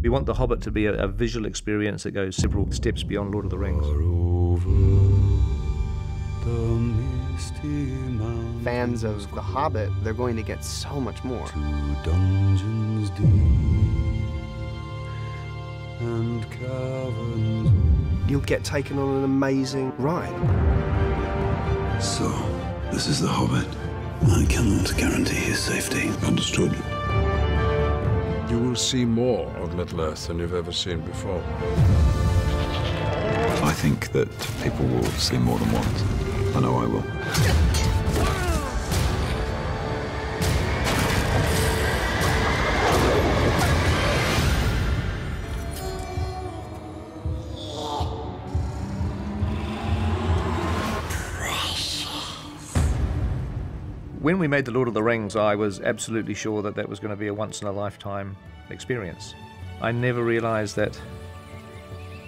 We want The Hobbit to be a visual experience that goes several steps beyond Lord of the Rings. Fans of The Hobbit, they're going to get so much more. Dungeons deep and caverns. You'll get taken on an amazing ride. So, this is The Hobbit. I cannot guarantee his safety. Understood? You will see more of Middle-earth than you've ever seen before. I think that people will see more than once. I know I will. When we made The Lord of the Rings, I was absolutely sure that that was going to be a once-in-a-lifetime experience. I never realised that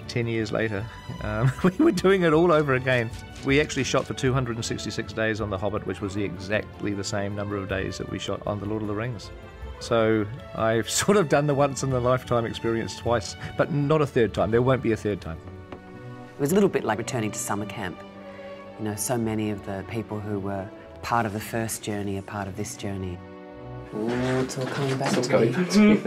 10 years later, we were doing it all over again. We actually shot for 266 days on The Hobbit, which was exactly the same number of days that we shot on The Lord of the Rings. So I've sort of done the once-in-a-lifetime experience twice, but not a third time. There won't be a third time. It was a little bit like returning to summer camp. You know, so many of the people who were part of the first journey are part of this journey. It's all coming back to me.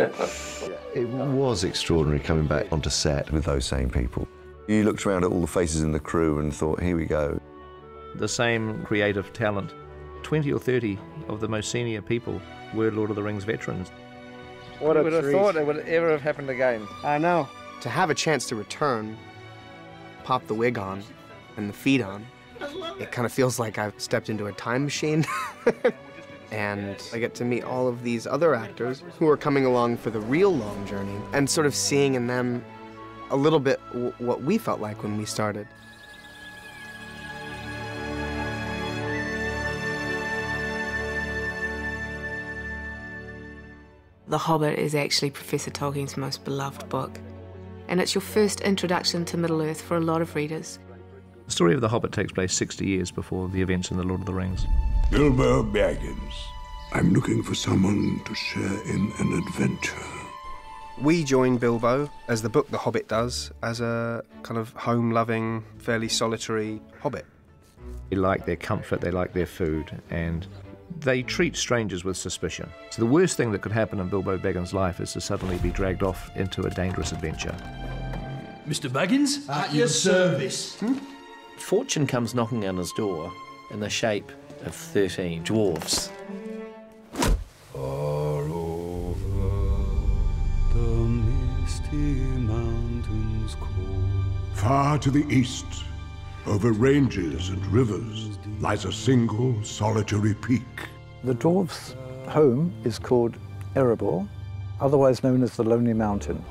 It was extraordinary coming back onto set with those same people. You looked around at all the faces in the crew and thought, here we go. The same creative talent. 20 or 30 of the most senior people were Lord of the Rings veterans. What a would have treat. thought it would ever have happened again. I know. To have a chance to return, pop the wig on and the feet on, it kind of feels like I've stepped into a time machine. And I get to meet all of these other actors who are coming along for the real long journey and sort of seeing in them a little bit what we felt like when we started. The Hobbit is actually Professor Tolkien's most beloved book, and it's your first introduction to Middle-earth for a lot of readers. The story of The Hobbit takes place 60 years before the events in The Lord of the Rings. Bilbo Baggins. I'm looking for someone to share in an adventure. We join Bilbo, as the book The Hobbit does, as a kind of home-loving, fairly solitary hobbit. They like their comfort, they like their food, and they treat strangers with suspicion. So the worst thing that could happen in Bilbo Baggins' life is to suddenly be dragged off into a dangerous adventure. Mr. Baggins? At your service. Fortune comes knocking on his door in the shape of 13 dwarves. Far over the misty mountains cold. Far to the east, over ranges and rivers, lies a single solitary peak. The dwarves' home is called Erebor, otherwise known as the Lonely Mountain.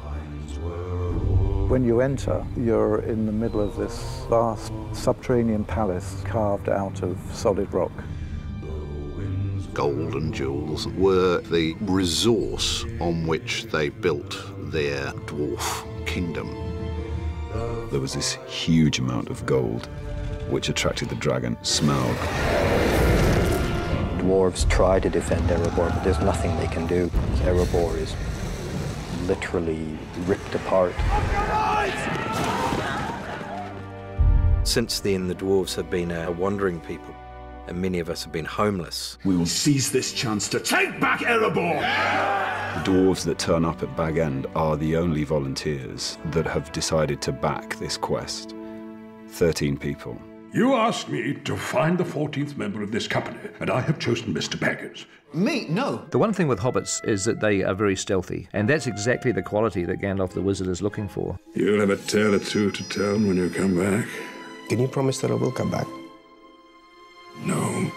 When you enter, you're in the middle of this vast subterranean palace carved out of solid rock. Gold and jewels were the resource on which they built their dwarf kingdom. There was this huge amount of gold, which attracted the dragon Smaug. Dwarves try to defend Erebor, but there's nothing they can do. Erebor is literally ripped apart. Since then, the dwarves have been a wandering people, and many of us have been homeless. We will seize this chance to take back Erebor! The dwarves that turn up at Bag End are the only volunteers that have decided to back this quest. 13 people. You asked me to find the 14th member of this company, and I have chosen Mr. Baggins. Me? No. The one thing with hobbits is that they are very stealthy, and that's exactly the quality that Gandalf the Wizard is looking for. You'll have a tale or two to tell when you come back. Can you promise that I will come back? No.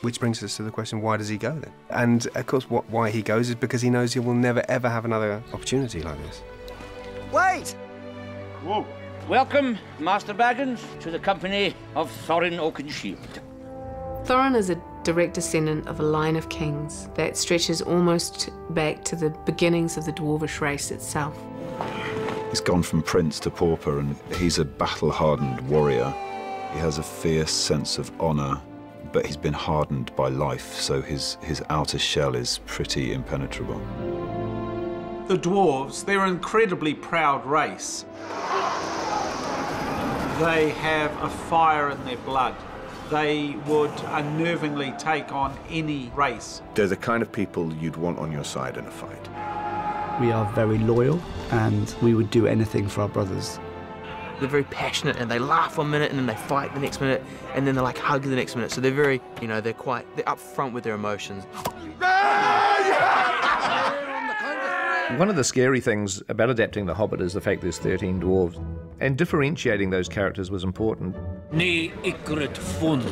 Which brings us to the question, why does he go then? And of course, why he goes is because he knows he will never ever have another opportunity like this. Wait! Whoa. Welcome, Master Baggins, to the company of Thorin Oakenshield. Thorin is a direct descendant of a line of kings that stretches almost back to the beginnings of the dwarvish race itself. He's gone from prince to pauper, and he's a battle-hardened warrior. He has a fierce sense of honor, but he's been hardened by life, so his outer shell is pretty impenetrable. The dwarves, they're an incredibly proud race. They have a fire in their blood. They would unnervingly take on any race. They're the kind of people you'd want on your side in a fight. We are very loyal, and we would do anything for our brothers. They're very passionate, and they laugh 1 minute, and then they fight the next minute, and then they like hug the next minute. So they're very, you know, they're up front with their emotions. One of the scary things about adapting The Hobbit is the fact there's 13 dwarves. And differentiating those characters was important. Ne igrit fund.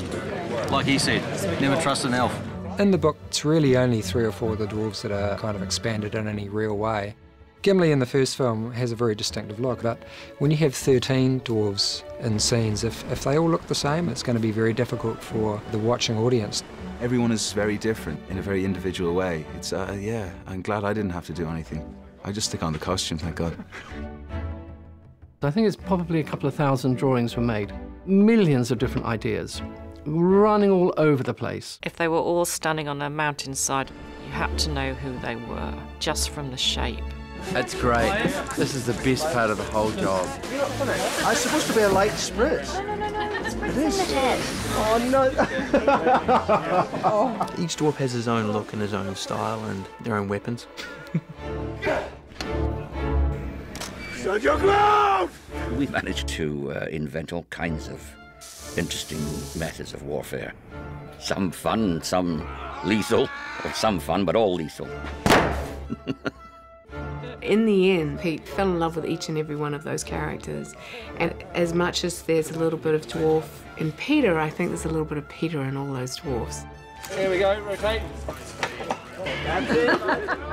Like he said, never trust an elf. In the book, it's really only 3 or 4 of the dwarves that are kind of expanded in any real way. Gimli in the first film has a very distinctive look, but when you have 13 dwarves in scenes, if they all look the same, it's going to be very difficult for the watching audience. Everyone is very different in a very individual way. It's, yeah, I'm glad I didn't have to do anything. I just stick on the costume, thank God. I think it's probably a couple of thousand drawings were made. Millions of different ideas, running all over the place. If they were all standing on a mountainside, you had to know who they were, just from the shape. That's great. This is the best part of the whole job. You're not funny. It's supposed to be a light spritz. No, it's It is. Oh, no. Each dwarf has his own look and his own style and their own weapons. Shut your mouth! We managed to invent all kinds of interesting methods of warfare. Some fun, some lethal, or some fun, but all lethal. In the end, Pete fell in love with each and every one of those characters. And as much as there's a little bit of dwarf in Peter, I think there's a little bit of Peter in all those dwarfs. Here we go, rotate.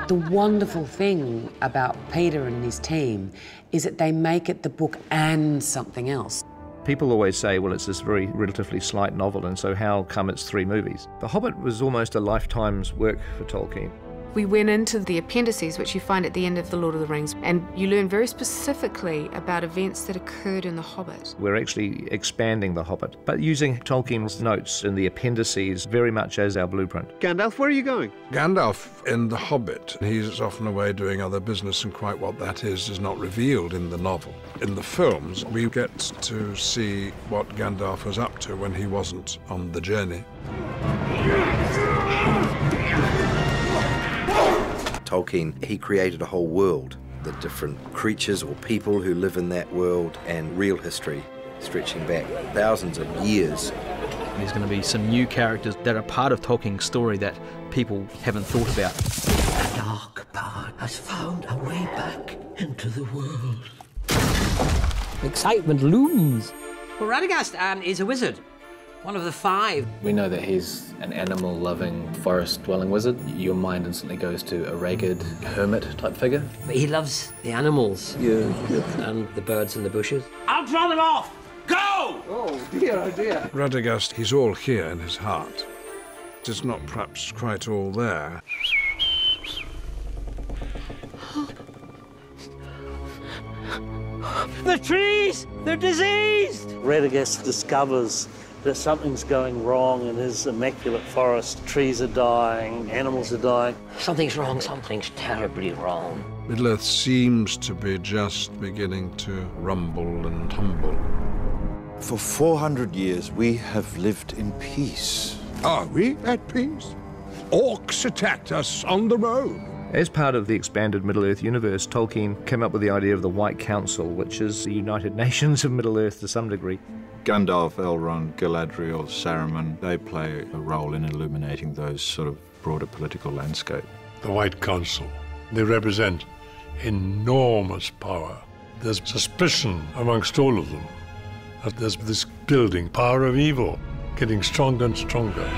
The wonderful thing about Peter and his team is that they make it the book and something else. People always say, well, it's this very relatively slight novel, and so how come it's 3 movies? The Hobbit was almost a lifetime's work for Tolkien. We went into the Appendices, which you find at the end of The Lord of the Rings, and you learn very specifically about events that occurred in The Hobbit. We're actually expanding The Hobbit, but using Tolkien's notes in the Appendices very much as our blueprint. Gandalf, where are you going? Gandalf in The Hobbit, he's often away doing other business, and quite what that is not revealed in the novel. In the films, we get to see what Gandalf was up to when he wasn't on the journey. Tolkien, he created a whole world, the different creatures or people who live in that world, and real history stretching back thousands of years. There's going to be some new characters that are part of Tolkien's story that people haven't thought about. The dark part has found a way back into the world. Excitement looms. Well, Radagast is a wizard. One of the 5. We know that he's an animal-loving, forest-dwelling wizard. Your mind instantly goes to a ragged hermit-type figure. But he loves the animals and the birds in the bushes. I'll draw them off! Go! Oh, dear, oh, dear. Radagast, he's all here in his heart. It's not perhaps quite all there. The trees! They're diseased! Radagast discovers that something's going wrong in his immaculate forest. Trees are dying, animals are dying. Something's wrong, something's terribly wrong. Middle-earth seems to be just beginning to rumble and tumble. For 400 years, we have lived in peace. Are we at peace? Orcs attacked us on the road. As part of the expanded Middle-earth universe, Tolkien came up with the idea of the White Council, which is the United Nations of Middle-earth to some degree. Gandalf, Elrond, Galadriel, Saruman, they play a role in illuminating those sort of broader political landscape. The White Council. They represent enormous power. There's suspicion amongst all of them that there's this building power of evil getting stronger and stronger.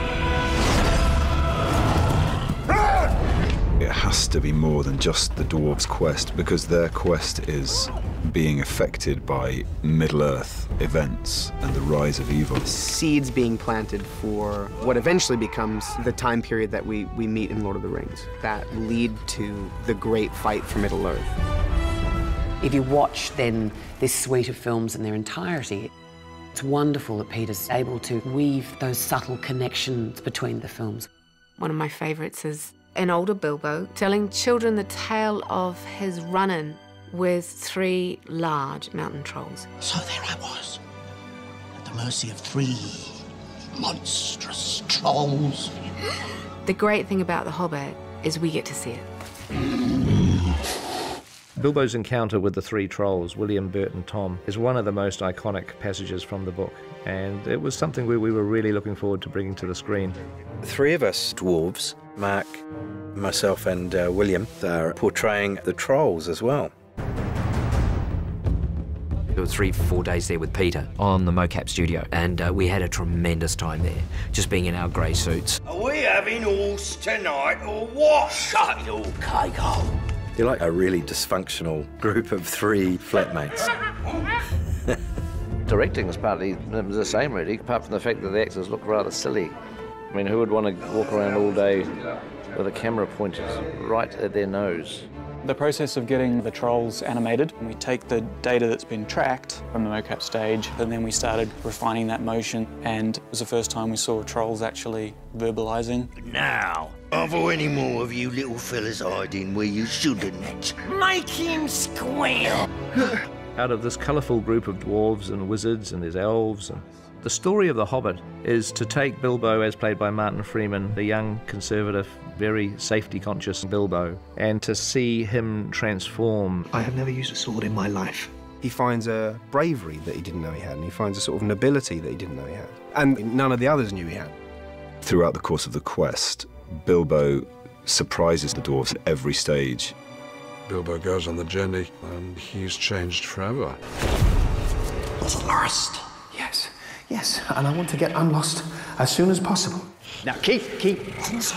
It has to be more than just the dwarves' quest, because their quest is being affected by Middle-earth events and the rise of evil. Seeds being planted for what eventually becomes the time period that we meet in Lord of the Rings, that lead to the great fight for Middle-earth. If you watch then this suite of films in their entirety, it's wonderful that Peter's able to weave those subtle connections between the films. One of my favourites is an older Bilbo telling children the tale of his run-in with 3 large mountain trolls. So there I was, at the mercy of 3 monstrous trolls. The great thing about The Hobbit is we get to see it. Bilbo's encounter with the 3 trolls, William, Bert and Tom, is one of the most iconic passages from the book, and it was something we were really looking forward to bringing to the screen. 3 of us dwarves, Mark, myself and William, are portraying the trolls as well. There were 3-4 days there with Peter on the mocap studio, and we had a tremendous time there, just being in our grey suits. Are we having horse tonight or what? Shut your cake hole. You're like a really dysfunctional group of 3 flatmates. Directing is partly the same, really, apart from the fact that the actors look rather silly. I mean, who would want to walk around all day with a camera pointed right at their nose? The process of getting the trolls animated, we take the data that's been tracked from the mocap stage, and then we started refining that motion, and it was the first time we saw trolls actually verbalising. Now, are there any more of you little fellas hiding where you shouldn't? Make him squeal! Out of this colourful group of dwarves and wizards, and there's elves, and the story of The Hobbit is to take Bilbo, as played by Martin Freeman, the young, conservative, very safety-conscious Bilbo, and to see him transform. I have never used a sword in my life. He finds a bravery that he didn't know he had, and he finds a sort of nobility that he didn't know he had. And none of the others knew he had. Throughout the course of the quest, Bilbo surprises the dwarves at every stage. Bilbo goes on the journey, and he's changed forever. What's lost? Yes, yes, and I want to get unlost as soon as possible. Now keep your distance.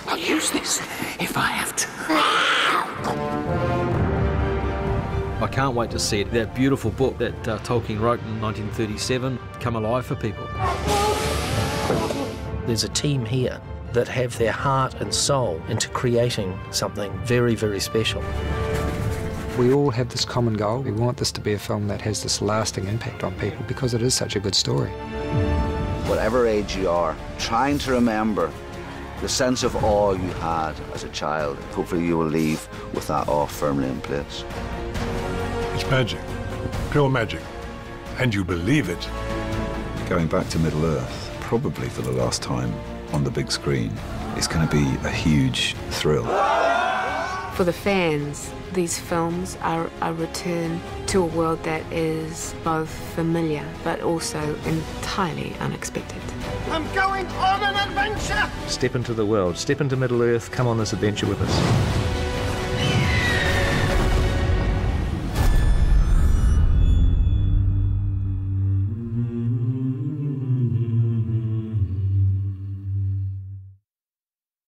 I'll use this if I have to. I can't wait to see it. That beautiful book that Tolkien wrote in 1937 come alive for people. There's a team here that have their heart and soul into creating something very, very special. We all have this common goal. We want this to be a film that has this lasting impact on people because it is such a good story. Whatever age you are, trying to remember the sense of awe you had as a child. Hopefully you will leave with that awe firmly in place. It's magic, pure magic, and you believe it. Going back to Middle-earth, probably for the last time on the big screen, is going to be a huge thrill. For the fans, these films are a return to a world that is both familiar but also entirely unexpected. I'm going on an adventure! Step into the world, step into Middle-earth, come on this adventure with us.